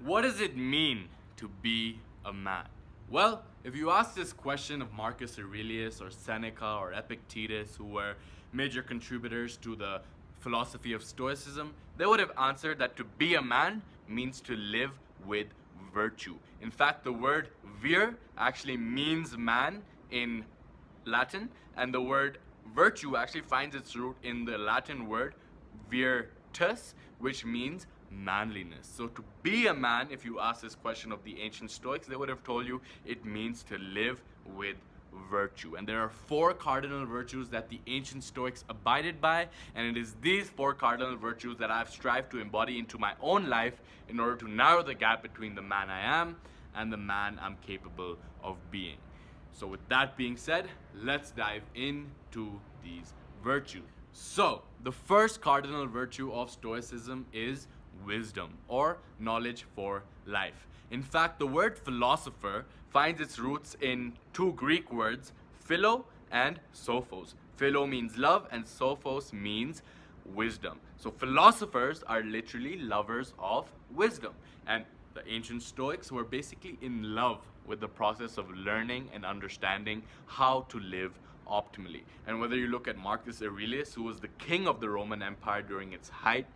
What does it mean to be a man? Well, if you ask this question of Marcus Aurelius or Seneca or Epictetus, who were major contributors to the philosophy of Stoicism, they would have answered that to be a man means to live with virtue. In fact, the word vir actually means man in Latin, and the word virtue actually finds its root in the Latin word virtus, which means manliness. So to be a man, if you ask this question of the ancient Stoics, they would have told you it means to live with virtue. And there are 4 cardinal virtues that the ancient Stoics abided by, and it is these 4 cardinal virtues that I've strived to embody into my own life in order to narrow the gap between the man I am and the man I'm capable of being. So with that being said, let's dive into these virtues. So the first cardinal virtue of Stoicism is wisdom, or knowledge for life. In fact, the word philosopher finds its roots in 2 Greek words, philo and sophos. Philo means love and sophos means wisdom. So philosophers are literally lovers of wisdom. And the ancient Stoics were basically in love with the process of learning and understanding how to live optimally. And whether you look at Marcus Aurelius, who was the king of the Roman Empire during its height,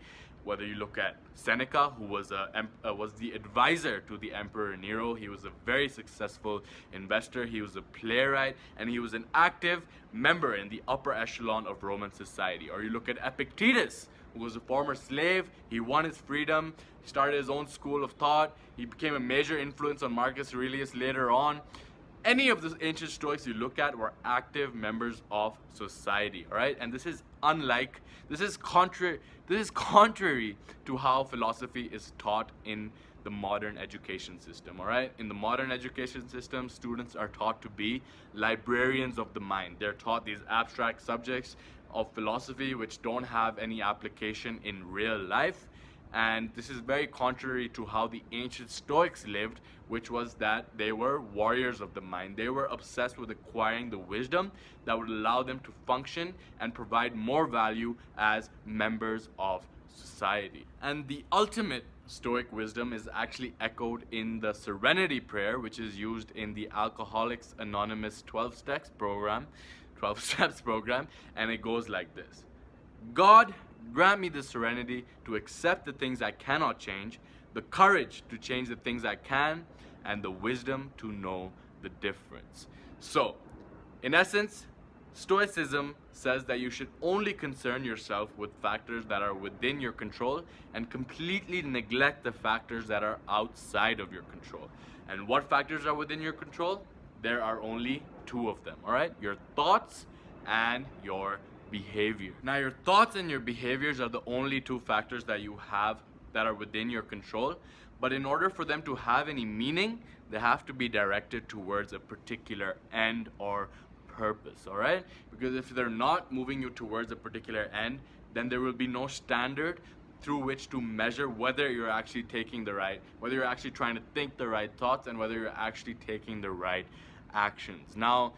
whether you look at Seneca, who was the advisor to the Emperor Nero, he was a very successful investor, he was a playwright, and he was an active member in the upper echelon of Roman society. Or you look at Epictetus, who was a former slave, he won his freedom, he started his own school of thought, he became a major influence on Marcus Aurelius later on. Any of the ancient Stoics you look at were active members of society, all right? And this is contrary to how philosophy is taught in the modern education system, all right? In the modern education system, students are taught to be librarians of the mind. They're taught these abstract subjects of philosophy which don't have any application in real life. And this is very contrary to how the ancient Stoics lived, which was that they were warriors of the mind. They were obsessed with acquiring the wisdom that would allow them to function and provide more value as members of society. And the ultimate Stoic wisdom is actually echoed in the Serenity Prayer, which is used in the Alcoholics Anonymous 12 Steps program, and it goes like this. God, grant me the serenity to accept the things I cannot change, the courage to change the things I can, and the wisdom to know the difference. So, in essence, Stoicism says that you should only concern yourself with factors that are within your control and completely neglect the factors that are outside of your control. And what factors are within your control? There are only 2 of them, all right? Your thoughts and your behavior. Now, your thoughts and your behaviors are the only 2 factors that you have that are within your control, but in order for them to have any meaning, they have to be directed towards a particular end or purpose, all right? Because if they're not moving you towards a particular end, then there will be no standard through which to measure whether you're actually whether you're actually trying to think the right thoughts and whether you're actually taking the right actions. Now,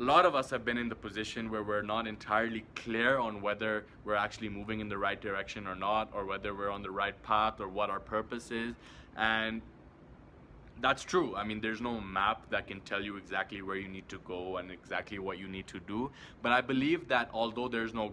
a lot of us have been in the position where we're not entirely clear on whether we're actually moving in the right direction or not, or whether we're on the right path or what our purpose is. And that's true. I mean, there's no map that can tell you exactly where you need to go and exactly what you need to do. But I believe that although there's no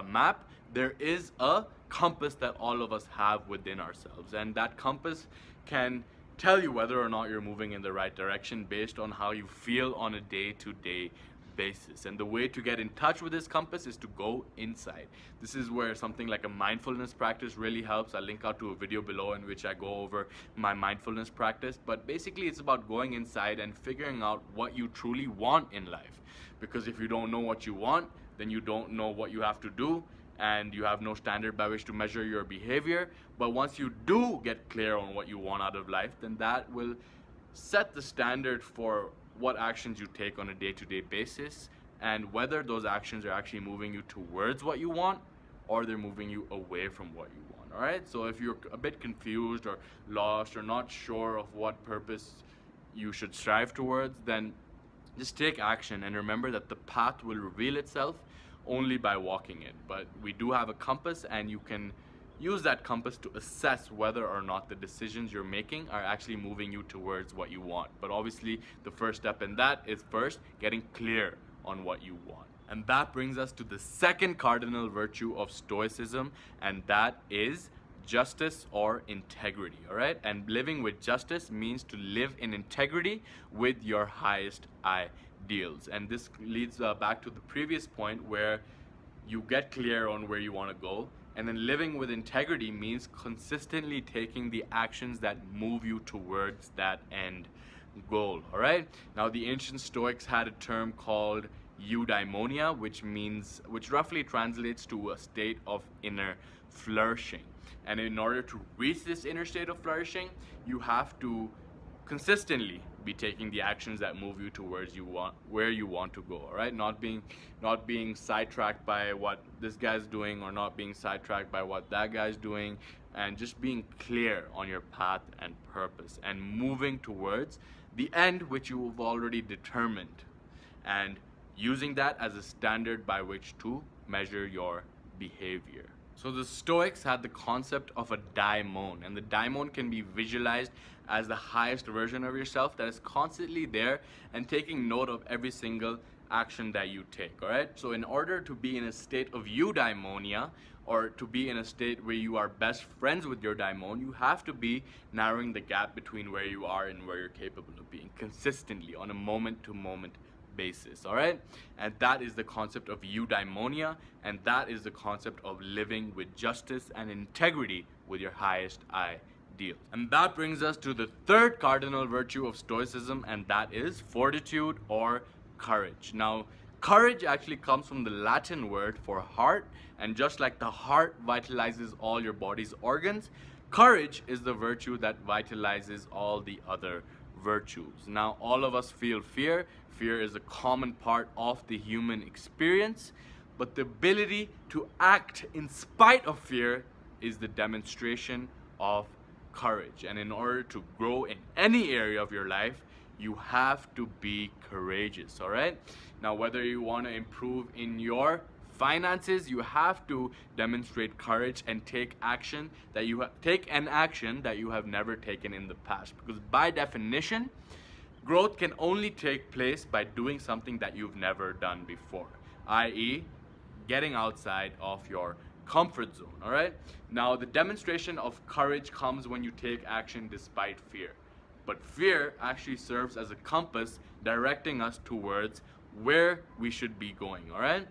map, there is a compass that all of us have within ourselves. And that compass can tell you whether or not you're moving in the right direction based on how you feel on a day-to-day basis. And the way to get in touch with this compass is to go inside. This is where something like a mindfulness practice really helps. I'll link out to a video below in which I go over my mindfulness practice. But basically, it's about going inside and figuring out what you truly want in life. Because if you don't know what you want, then you don't know what you have to do, and you have no standard by which to measure your behavior. But once you do get clear on what you want out of life, then that will set the standard for what actions you take on a day-to-day basis, and whether those actions are actually moving you towards what you want or they're moving you away from what you want. All right, so if you're a bit confused or lost or not sure of what purpose you should strive towards, then just take action and remember that the path will reveal itself only by walking it. But we do have a compass, and you can use that compass to assess whether or not the decisions you're making are actually moving you towards what you want. But obviously, the first step in that is first getting clear on what you want. And that brings us to the second cardinal virtue of Stoicism, and that is justice or integrity. All right, and living with justice means to live in integrity with your highest ideals. And this leads back to the previous point where you get clear on where you want to go, and then living with integrity means consistently taking the actions that move you towards that end goal. All right, now the ancient Stoics had a term called eudaimonia, which roughly translates to a state of inner flourishing. And in order to reach this inner state of flourishing, you have to consistently be taking the actions that move you towards where you want to go. All right, not being sidetracked by what this guy's doing, or not being sidetracked by what that guy's doing, and just being clear on your path and purpose, and moving towards the end which you have already determined, and using that as a standard by which to measure your behavior. So the Stoics had the concept of a daimon, and the daimon can be visualized as the highest version of yourself that is constantly there and taking note of every single action that you take. All right, so in order to be in a state of eudaimonia, or to be in a state where you are best friends with your daimon, you have to be narrowing the gap between where you are and where you're capable of being consistently on a moment-to-moment basis. All right, and that is the concept of eudaimonia, and that is the concept of living with justice and integrity with your highest ideals. And that brings us to the third cardinal virtue of Stoicism, and that is fortitude or courage. Now, courage actually comes from the Latin word for heart, and just like the heart vitalizes all your body's organs, courage is the virtue that vitalizes all the other virtues. Now, all of us feel fear. Fear is a common part of the human experience, but the ability to act in spite of fear is the demonstration of courage. And in order to grow in any area of your life, you have to be courageous. All right, now whether you want to improve in your finances, you have to demonstrate courage and take an action that you have never taken in the past, because by definition, growth can only take place by doing something that you've never done before, i.e. getting outside of your comfort zone. All right, now the demonstration of courage comes when you take action despite fear, but fear actually serves as a compass directing us towards where we should be going. All right,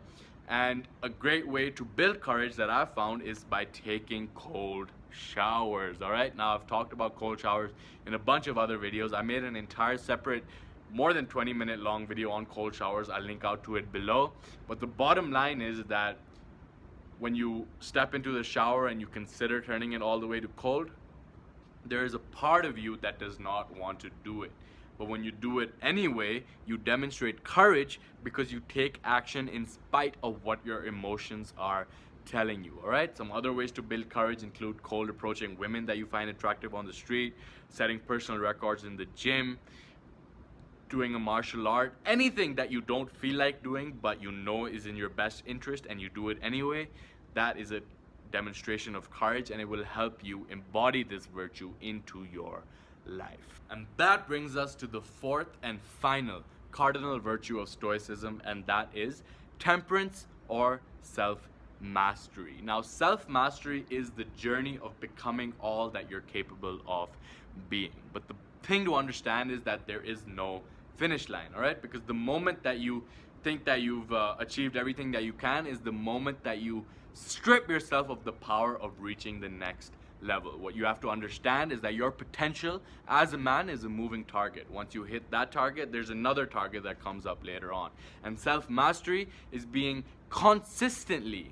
and a great way to build courage that I've found is by taking cold showers. All right, now I've talked about cold showers in a bunch of other videos. I made an entire separate, more than 20-minute long video on cold showers. I'll link out to it below. But the bottom line is that when you step into the shower and you consider turning it all the way to cold, there is a part of you that does not want to do it. But when you do it anyway, you demonstrate courage because you take action in spite of what your emotions are telling you. All right, some other ways to build courage include cold approaching women that you find attractive on the street, setting personal records in the gym, doing a martial art, anything that you don't feel like doing but you know is in your best interest and you do it anyway. That is a demonstration of courage, and it will help you embody this virtue into your life. And that brings us to the fourth and final cardinal virtue of Stoicism, and that is temperance or self-mastery. Now, self-mastery is the journey of becoming all that you're capable of being. But the thing to understand is that there is no finish line, all right? Because the moment that you think that you've achieved everything that you can is the moment that you strip yourself of the power of reaching the next level. What you have to understand is that your potential as a man is a moving target. Once you hit that target, there's another target that comes up later on. And self-mastery is being consistently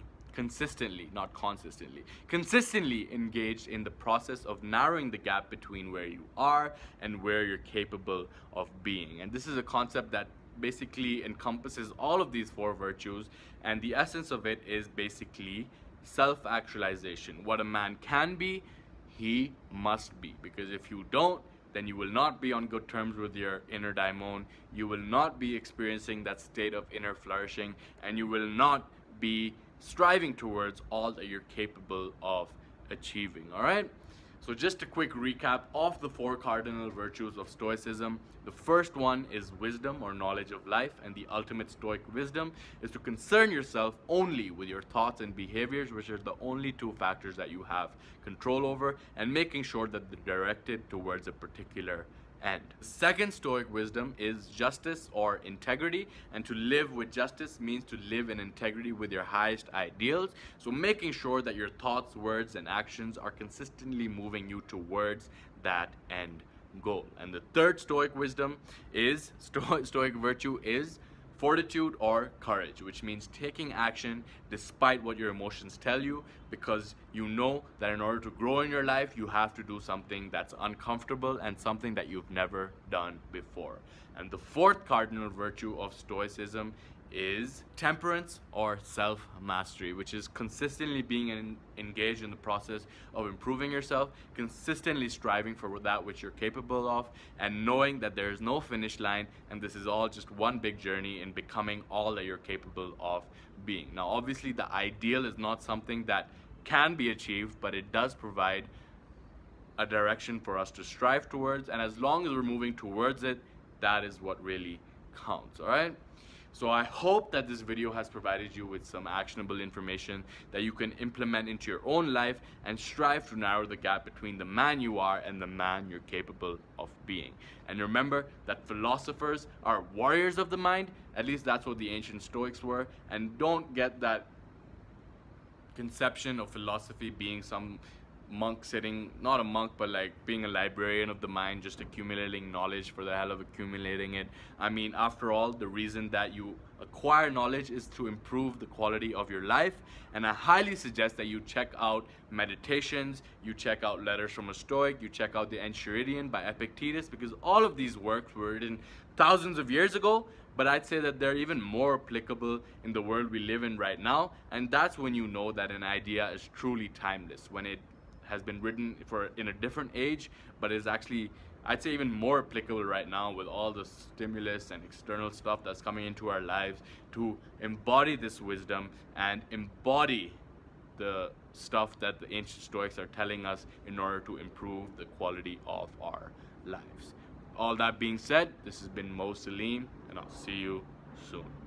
engaged in the process of narrowing the gap between where you are and where you're capable of being. And this is a concept that basically encompasses all of these four virtues, and the essence of it is basically self-actualization. What a man can be, he must be, because if you don't, then you will not be on good terms with your inner daimon, you will not be experiencing that state of inner flourishing, and you will not be striving towards all that you're capable of achieving. All right. So just a quick recap of the 4 cardinal virtues of Stoicism. The first one is wisdom or knowledge of life, and the ultimate Stoic wisdom is to concern yourself only with your thoughts and behaviors, which are the only 2 factors that you have control over, and making sure that they're directed towards a particular end. The second Stoic wisdom is justice or integrity, and to live with justice means to live in integrity with your highest ideals. So making sure that your thoughts, words, and actions are consistently moving you towards that end goal. And the third Stoic wisdom is Stoic virtue is fortitude or courage, which means taking action despite what your emotions tell you, because you know that in order to grow in your life, you have to do something that's uncomfortable and something that you've never done before. And the fourth cardinal virtue of Stoicism is temperance or self-mastery, which is consistently being engaged in the process of improving yourself, consistently striving for that which you're capable of, and knowing that there is no finish line, and this is all just one big journey in becoming all that you're capable of being. Now, obviously, the ideal is not something that can be achieved, but it does provide a direction for us to strive towards, and as long as we're moving towards it, that is what really counts. All right. So I hope that this video has provided you with some actionable information that you can implement into your own life and strive to narrow the gap between the man you are and the man you're capable of being. And remember that philosophers are warriors of the mind. At least that's what the ancient Stoics were. And don't get that conception of philosophy being some monk sitting, not a monk, but like being a librarian of the mind, just accumulating knowledge for the hell of accumulating it. I mean, after all, the reason that you acquire knowledge is to improve the quality of your life. And I highly suggest that you check out Meditations, you check out Letters from a Stoic, you check out the Enchiridion by Epictetus, because all of these works were written thousands of years ago, but I'd say that they're even more applicable in the world we live in right now. And that's when you know that an idea is truly timeless, when it has been written in a different age, but is actually, I'd say, even more applicable right now with all the stimulus and external stuff that's coming into our lives, to embody this wisdom and embody the stuff that the ancient Stoics are telling us in order to improve the quality of our lives. All that being said, this has been Mo Salim, and I'll see you soon.